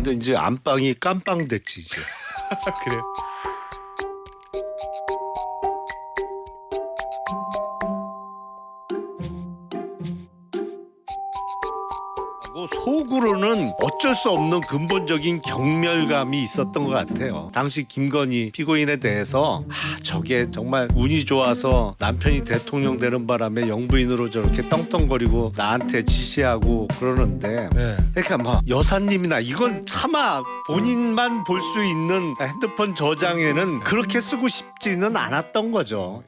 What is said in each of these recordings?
근데 이제 안방이 깜빵됐지 이제. 그래요? 속으로는 어쩔 수 없는 근본적인 경멸감이 있었던 것 같아요. 당시 김건희 피고인에 대해서 저게 정말 운이 좋아서 남편이 대통령 되는 바람에 영부인으로 저렇게 떵떵거리고 나한테 지시하고 그러는데 네. 그러니까 뭐 여사님이나 이건 차마 본인만 볼 수 있는 핸드폰 저장에는 그렇게 쓰고 싶지는 않았던 거죠.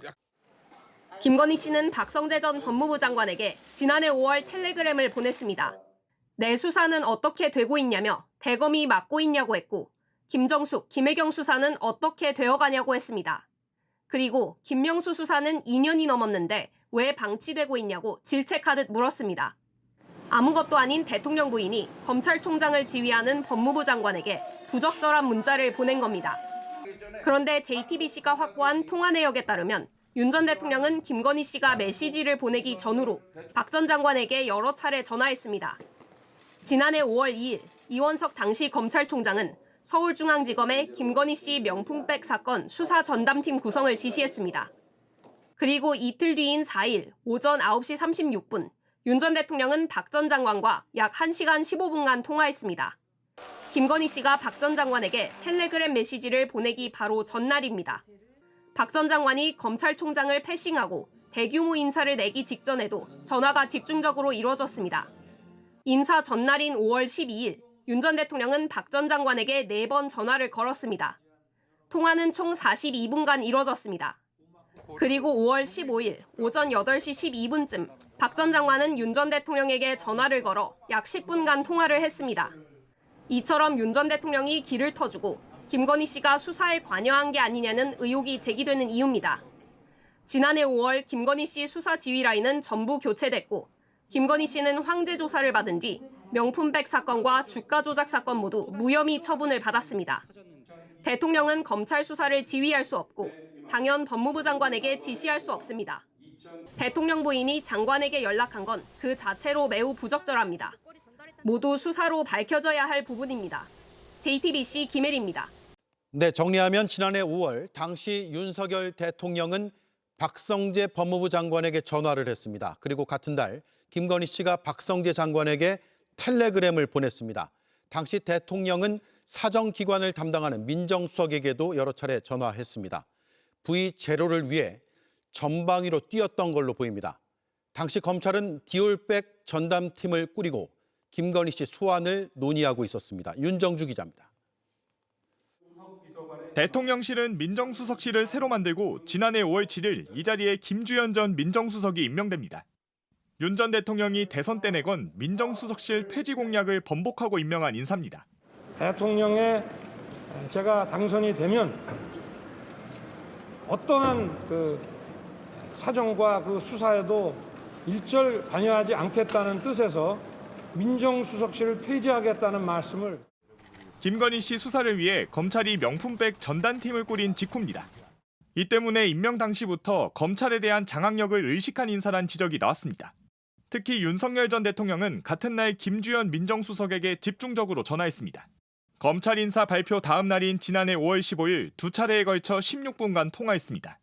김건희 씨는 박성재 전 법무부 장관에게 지난해 5월 텔레그램을 보냈습니다. 내 수사는 어떻게 되고 있냐며 대검이 맡고 있냐고 했고 김정숙, 김혜경 수사는 어떻게 되어가냐고 했습니다. 그리고 김명수 수사는 2년이 넘었는데 왜 방치되고 있냐고 질책하듯 물었습니다. 아무것도 아닌 대통령 부인이 검찰총장을 지휘하는 법무부 장관에게 부적절한 문자를 보낸 겁니다. 그런데 JTBC가 확보한 통화 내역에 따르면 윤 전 대통령은 김건희 씨가 메시지를 보내기 전후로 박 전 장관에게 여러 차례 전화했습니다. 지난해 5월 2일 이원석 당시 검찰총장은 서울중앙지검에 김건희 씨 명품백 사건 수사 전담팀 구성을 지시했습니다. 그리고 이틀 뒤인 4일 오전 9시 36분 윤 전 대통령은 박 전 장관과 약 1시간 15분간 통화했습니다. 김건희 씨가 박 전 장관에게 텔레그램 메시지를 보내기 바로 전날입니다. 박 전 장관이 검찰총장을 패싱하고 대규모 인사를 내기 직전에도 전화가 집중적으로 이루어졌습니다. 인사 전날인 5월 12일 윤 전 대통령은 박 전 장관에게 4번 전화를 걸었습니다. 통화는 총 42분간 이루어졌습니다. 그리고 5월 15일 오전 8시 12분쯤 박 전 장관은 윤 전 대통령에게 전화를 걸어 약 10분간 통화를 했습니다. 이처럼 윤 전 대통령이 길을 터주고 김건희 씨가 수사에 관여한 게 아니냐는 의혹이 제기되는 이유입니다. 지난해 5월 김건희 씨 수사 지휘 라인은 전부 교체됐고 김건희 씨는 황제 조사를 받은 뒤 명품백 사건과 주가 조작 사건 모두 무혐의 처분을 받았습니다. 대통령은 검찰 수사를 지휘할 수 없고 당연 법무부 장관에게 지시할 수 없습니다. 대통령 부인이 장관에게 연락한 건 그 자체로 매우 부적절합니다. 모두 수사로 밝혀져야 할 부분입니다. JTBC 김혜리입니다. 네, 정리하면 지난해 5월 당시 윤석열 대통령은 박성재 법무부 장관에게 전화를 했습니다. 그리고 같은 달 김건희 씨가 박성재 장관에게 텔레그램을 보냈습니다. 당시 대통령은 사정기관을 담당하는 민정수석에게도 여러 차례 전화했습니다. 부의 제로를 위해 전방위로 뛰었던 걸로 보입니다. 당시 검찰은 디올백 전담팀을 꾸리고 김건희 씨 소환을 논의하고 있었습니다. 윤정주 기자입니다. 대통령실은 민정수석실을 새로 만들고 지난해 5월 7일 이 자리에 김주현 전 민정수석이 임명됩니다. 윤 전 대통령이 대선 때 내건 민정수석실 폐지 공약을 번복하고 임명한 인사입니다. 대통령의 제가 당선이 되면 어떠한 그 사정과 그 수사에도 일절 관여하지 않겠다는 뜻에서 민정수석실을 폐지하겠다는 말씀을. 김건희 씨 수사를 위해 검찰이 명품백 전담팀을 꾸린 직후입니다. 이 때문에 임명 당시부터 검찰에 대한 장악력을 의식한 인사란 지적이 나왔습니다. 특히 윤석열 전 대통령은 같은 날 김주현 민정수석에게 집중적으로 전화했습니다. 검찰 인사 발표 다음 날인 지난해 5월 15일 두 차례에 걸쳐 16분간 통화했습니다.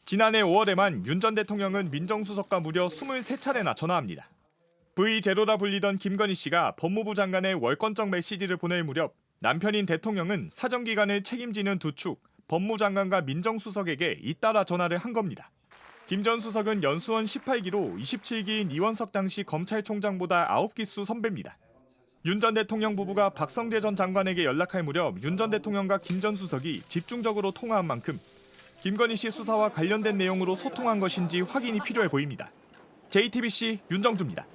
지난해 5월에만 윤 전 대통령은 민정수석과 무려 23차례나 전화합니다. V0라 불리던 김건희 씨가 법무부 장관의 월권적 메시지를 보낼 무렵 남편인 대통령은 사정기관을 책임지는 두 축, 법무장관과 민정수석에게 잇따라 전화를 한 겁니다. 김 전 수석은 연수원 18기로 27기인 이원석 당시 검찰총장보다 9기수 선배입니다. 윤 전 대통령 부부가 박성재 전 장관에게 연락할 무렵 윤 전 대통령과 김 전 수석이 집중적으로 통화한 만큼 김건희 씨 수사와 관련된 내용으로 소통한 것인지 확인이 필요해 보입니다. JTBC 윤정주입니다.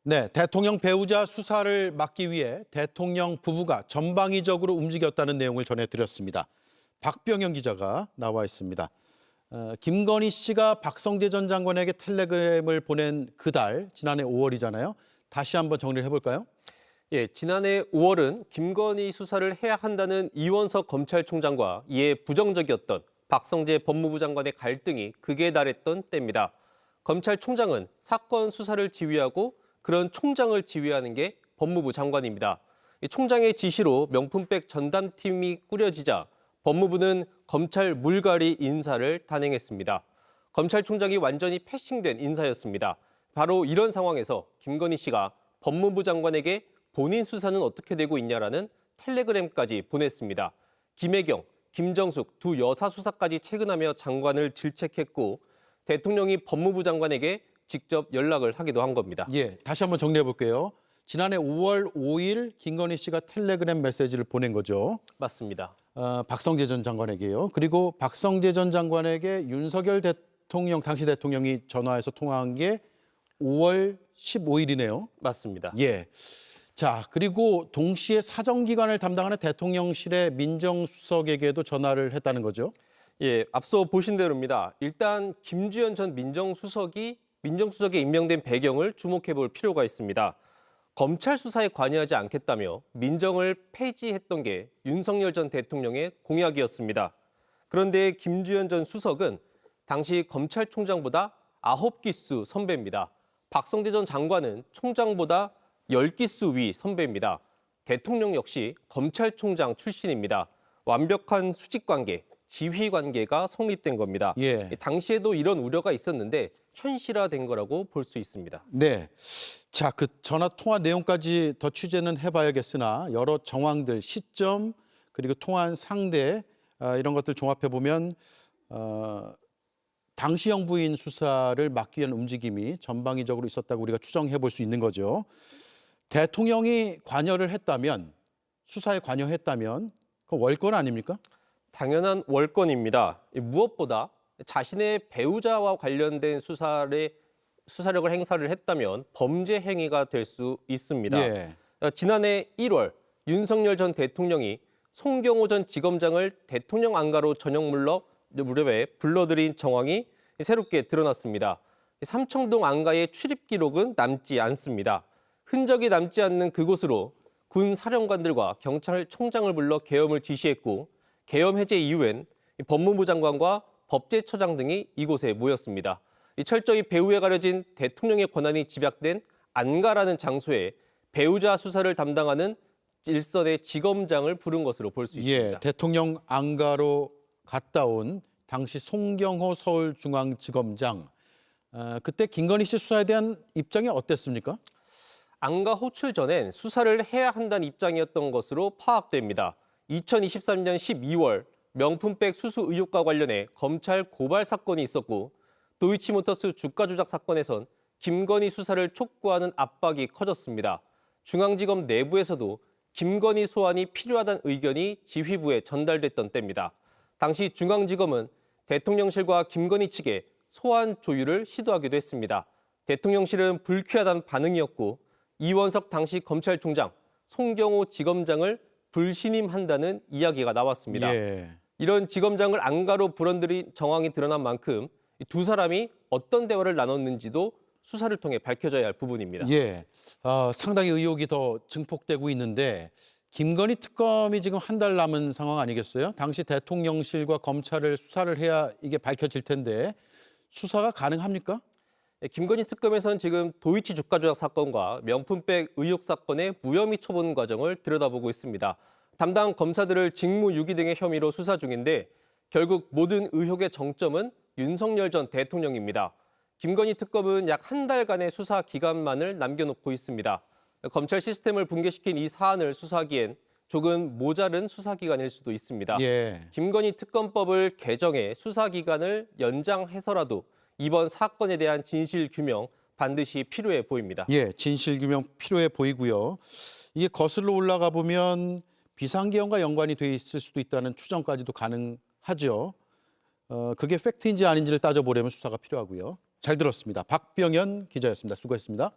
네, 대통령 배우자 수사를 막기 위해 대통령 부부가 전방위적으로 움직였다는 내용을 전해드렸습니다. 박병영 기자가 나와 있습니다. 김건희 씨가 박성재 전 장관에게 텔레그램을 보낸 그달, 지난해 5월이잖아요. 다시 한번 정리를 해볼까요? 예, 지난해 5월은 김건희 수사를 해야 한다는 이원석 검찰총장과 이에 부정적이었던 박성재 법무부 장관의 갈등이 극에 달했던 때입니다. 검찰총장은 사건 수사를 지휘하고 그런 총장을 지휘하는 게 법무부 장관입니다. 이 총장의 지시로 명품백 전담팀이 꾸려지자 법무부는 검찰 물갈이 인사를 단행했습니다. 검찰총장이 완전히 패싱된 인사였습니다. 바로 이런 상황에서 김건희 씨가 법무부 장관에게 본인 수사는 어떻게 되고 있냐라는 텔레그램까지 보냈습니다. 김혜경, 김정숙 두 여사 수사까지 체근하며 장관을 질책했고 대통령이 법무부 장관에게 직접 연락을 하기도 한 겁니다. 예, 다시 한번 정리해 볼게요. 지난해 5월 5일 김건희 씨가 텔레그램 메시지를 보낸 거죠. 맞습니다. 박성재 전 장관에게요. 그리고 박성재 전 장관에게 윤석열 대통령, 당시 대통령이 전화해서 통화한 게 5월 15일이네요. 맞습니다. 예. 자, 그리고 동시에 사정기관을 담당하는 대통령실의 민정수석에게도 전화를 했다는 거죠. 예, 앞서 보신 대로입니다. 일단 김주현 전 민정수석에 임명된 배경을 주목해 볼 필요가 있습니다. 검찰 수사에 관여하지 않겠다며 민정을 폐지했던 게 윤석열 전 대통령의 공약이었습니다. 그런데 김주현 전 수석은 당시 검찰총장보다 9기수 선배입니다. 박성재 전 장관은 총장보다 10기수 위 선배입니다. 대통령 역시 검찰총장 출신입니다. 완벽한 수직관계, 지휘관계가 성립된 겁니다. 예. 당시에도 이런 우려가 있었는데 현실화된 거라고 볼 수 있습니다. 네. 자, 그 전화 통화 내용까지 더 취재는 해봐야겠으나 여러 정황들, 시점, 그리고 통화한 상대 이런 것들 종합해 보면 당시 영부인 수사를 막기 위한 움직임이 전방위적으로 있었다고 우리가 추정해 볼 수 있는 거죠. 대통령이 관여를 했다면, 수사에 관여했다면 그건 월권 아닙니까? 당연한 월권입니다. 무엇보다 자신의 배우자와 관련된 수사력을 행사를 했다면 범죄 행위가 될 수 있습니다. 예. 지난해 1월 윤석열 전 대통령이 송경호 전 지검장을 대통령 안가로 저녁 무렵에 불러들인 정황이 새롭게 드러났습니다. 삼청동 안가의 출입 기록은 남지 않습니다. 흔적이 남지 않는 그곳으로 군 사령관들과 경찰총장을 불러 계엄을 지시했고 계엄 해제 이후엔 법무부 장관과 법제처장 등이 이곳에 모였습니다. 철저히 배후에 가려진 대통령의 권한이 집약된 안가라는 장소에 배우자 수사를 담당하는 일선의 지검장을 부른 것으로 볼 수 있습니다. 예, 대통령 안가로 갔다 온 당시 송경호 서울중앙지검장. 그때 김건희 씨 수사에 대한 입장이 어땠습니까? 안가 호출 전엔 수사를 해야 한다는 입장이었던 것으로 파악됩니다. 2023년 12월 명품백 수수 의혹과 관련해 검찰 고발 사건이 있었고 도이치모터스 주가 조작 사건에선 김건희 수사를 촉구하는 압박이 커졌습니다. 중앙지검 내부에서도 김건희 소환이 필요하다는 의견이 지휘부에 전달됐던 때입니다. 당시 중앙지검은 대통령실과 김건희 측에 소환 조율을 시도하기도 했습니다. 대통령실은 불쾌하다는 반응이었고 이원석 당시 검찰총장, 송경호 지검장을 불신임한다는 이야기가 나왔습니다. 예. 이런 지검장을 안가로 불러들인 정황이 드러난 만큼 두 사람이 어떤 대화를 나눴는지도 수사를 통해 밝혀져야 할 부분입니다. 예, 상당히 의혹이 더 증폭되고 있는데 김건희 특검이 지금 한 달 남은 상황 아니겠어요? 당시 대통령실과 검찰을 수사를 해야 이게 밝혀질 텐데 수사가 가능합니까? 김건희 특검에서는 지금 도이치 주가 조작 사건과 명품백 의혹 사건의 무혐의 처분 과정을 들여다보고 있습니다. 담당 검사들을 직무유기 등의 혐의로 수사 중인데 결국 모든 의혹의 정점은 윤석열 전 대통령입니다. 김건희 특검은 약 한 달간의 수사 기간만을 남겨놓고 있습니다. 검찰 시스템을 붕괴시킨 이 사안을 수사하기엔 조금 모자른 수사 기간일 수도 있습니다. 예. 김건희 특검법을 개정해 수사 기간을 연장해서라도 이번 사건에 대한 진실 규명 반드시 필요해 보입니다. 예, 진실 규명 필요해 보이고요. 이게 거슬러 올라가 보면 비상계엄과 연관이 돼 있을 수도 있다는 추정까지도 가능하죠. 그게 팩트인지 아닌지를 따져보려면 수사가 필요하고요. 잘 들었습니다. 박병현 기자였습니다. 수고했습니다.